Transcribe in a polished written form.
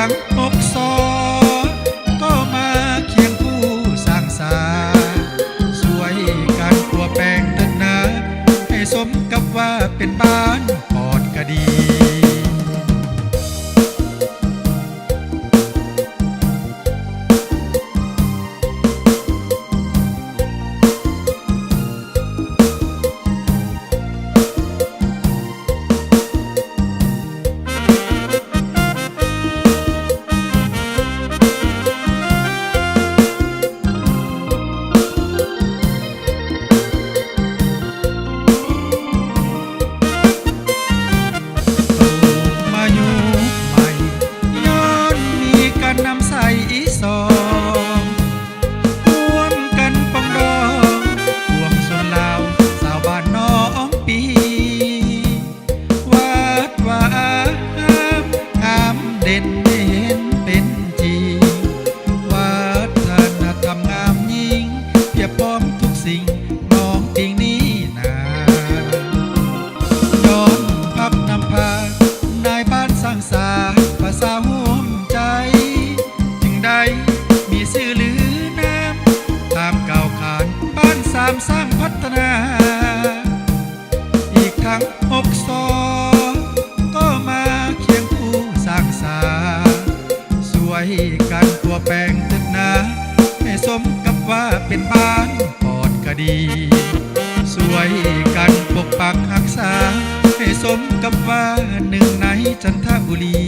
ทั้ง6 ศ.ก็มาเคียงผู้สร้างสรรค์สวยกันตัวแปลงเดินหน้าให้สมกับว่าเป็นบ้านปอดกะดีนำใส่อีสองร่วมกันปองดองห่วงส่วนลาวสาวบ้านน้องปีวัดวางามเด่นเห็นเป็นจริงวัฒนธรรมงามยิ่งเพียบพร้อมทุกสิ่งน้องติงนี้นาย้อนพับนำพานายบ้านสร้างสาภาษาห่วมใจมีชื่อลือนามตามเก่าขานบ้านสามสร้างพัฒนาอีกทั้ง6 ศ.ก็มาเคียงผู้สร้างสรรค์สวยกันตัวแปลงตึกนาให้สมกับว่าเป็นบ้านปอดกะดีสวยกันปกปักรักษาให้สมกับว่าหนึ่งในจันทบุรี